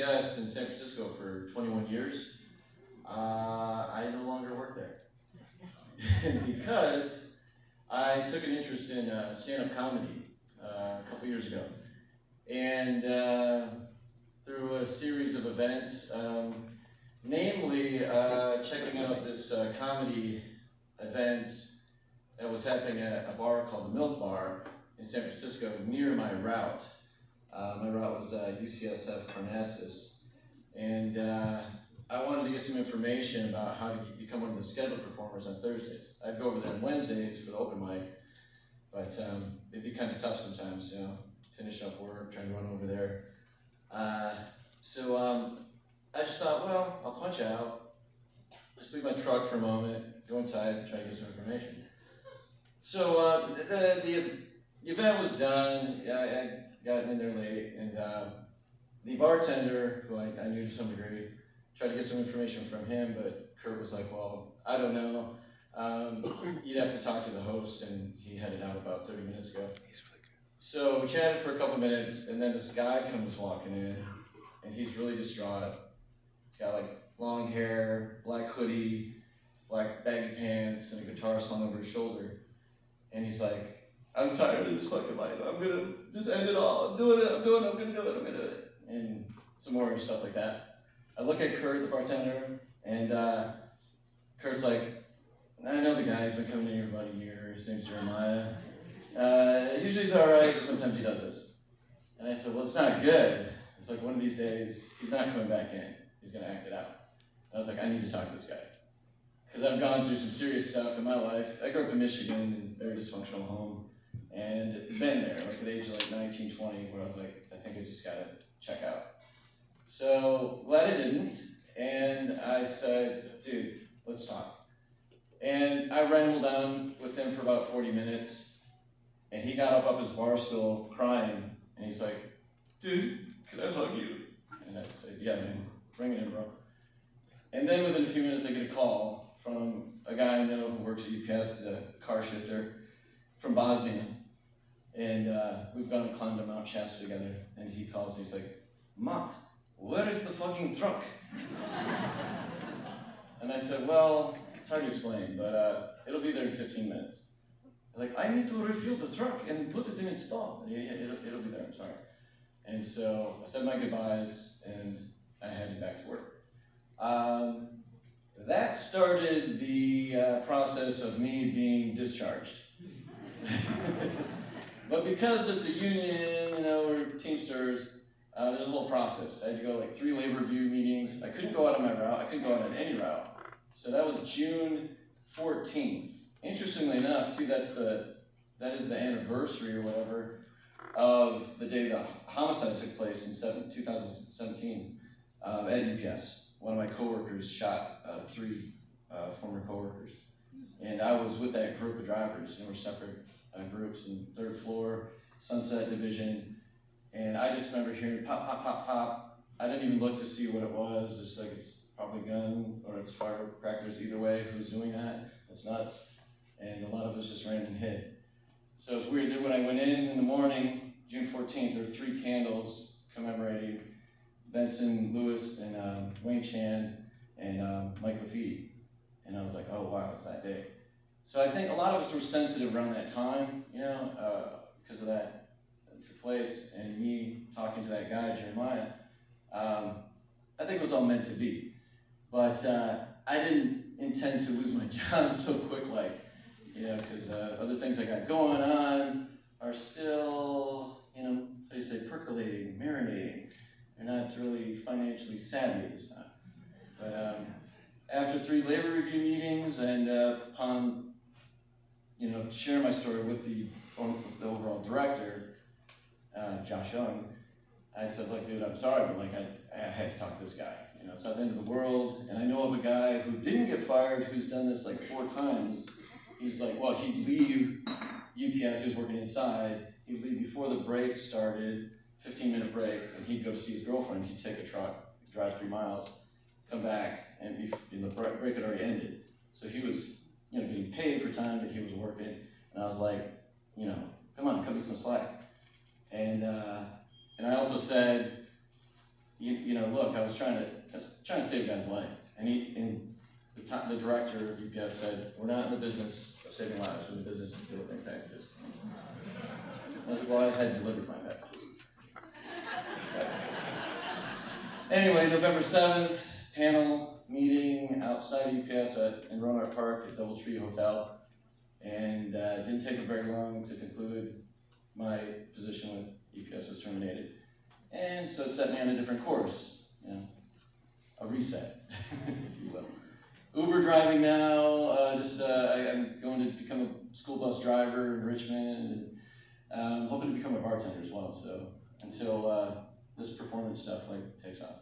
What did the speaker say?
UPS in San Francisco for 21 years. I no longer work there. Because I took an interest in stand-up comedy a couple years ago. And through a series of events, namely checking out this comedy event that was happening at a bar called the Milk Bar in San Francisco near my route. My route was UCSF Parnassus. And I wanted to get some information about how to become one of the scheduled performers on Thursdays. I'd go over there on Wednesdays for the open mic, but it'd be kind of tough sometimes, you know, finishing up work, trying to run over there. So I just thought, well, I'll punch out, just leave my truck for a moment, go inside, and try to get some information. So the event was done. I got in there late, and the bartender, who I knew to some degree, tried to get some information from him, but Kurt was like, well, I don't know. You'd have to talk to the host, and he headed out about 30 minutes ago. He's really good. So we chatted for a couple minutes, and then this guy comes walking in, and he's really distraught. He's got like long hair, black hoodie, black baggy pants, and a guitar slung over his shoulder. And he's like, I'm tired of this fucking life. I'm gonna just end it all. I'm gonna do it. And some more stuff like that. I look at Kurt, the bartender, and Kurt's like, I know the guy. He's been coming in here for about a year. His name's Jeremiah. Usually he's all right, but sometimes he does this. And I said, well, it's not good. It's like one of these days, he's not coming back in. He's going to act it out. And I was like, I need to talk to this guy. Because I've gone through some serious stuff in my life. I grew up in Michigan, in a very dysfunctional home, and been there, like at the age of like 19, 20, where I was like, I think I just got to check out. So, glad I didn't, and I said, dude, let's talk. And I rambled on with him for about 40 minutes, and he got up off his bar stool crying, and he's like, dude, can I hug you? And I said, yeah, man, bring it in, bro. And then within a few minutes, I get a call from a guy I know who works at UPS as a car shifter from Bosnia. And we've gone and climbed a Mount Shasta together, and he calls me, he's like, Matt, where is the fucking truck? And I said, well, it's hard to explain, but it'll be there in 15 minutes. They're like, I need to refuel the truck and put it in its stall. Yeah, it'll be there, I'm sorry. And so I said my goodbyes, and I headed back to work. That started the process of me being discharged. But because it's a union, you know, we're Teamsters, there's a whole process. I had to go like 3 labor review meetings. I couldn't go out on my route. I couldn't go out on any route. So that was June 14th. Interestingly enough, too, that is the anniversary or whatever of the day the homicide took place in 2017 at UPS. One of my coworkers shot 3 former coworkers. And I was with that group of drivers, and we're separate groups in 3rd floor, Sunset Division. And I just remember hearing pop, pop, pop, pop. I didn't even look to see what it was. It's like it's probably a gun or it's firecrackers. Either way, who's doing that? It's nuts. And a lot of us just ran and hid. So it's weird that when I went in the morning, June 14th, there were 3 candles commemorating Benson Lewis and Wayne Chan and Mike Laffitte. And I was like, oh wow, it's that day. So I think a lot of us were sensitive around that time, you know, because of that took place, and me talking to that guy, Jeremiah, I think it was all meant to be. But I didn't intend to lose my job so quick, like, you know, because other things I got going on are still, you know, how do you say, percolating, marinating. They're not really financially savvy this time. But after 3 labor review meetings and upon, you know, sharing my story with the overall director, Josh Young, I said, look, dude, I'm sorry, but like I had to talk to this guy. You know, it's not the end of the world. And I know of a guy who didn't get fired who's done this like 4 times. He's like, well, he'd leave UPS, he was working inside. He'd leave before the break started, 15-minute break, and he'd go to see his girlfriend. He'd take a truck, drive 3 miles, come back, and the break had already ended. So he was, you know, getting paid for time that he was working. And I was like, you know, come on, cut me some slack. And I also said, you know, look, I was trying to save a guy's life. And the director of UPS said, we're not in the business of saving lives, we're in the business of delivering packages. I was like, well, I had delivered my packages. Anyway, November 7th, panel meeting outside UPS in Roanoke Park at Doubletree Hotel. And it didn't take very long to conclude my position with UPS was terminated. And so it set me on a different course, you know, a reset, if you will. Uber driving now, I'm going to become a school bus driver in Richmond, and I'm hoping to become a bartender as well, so until this performance stuff takes off.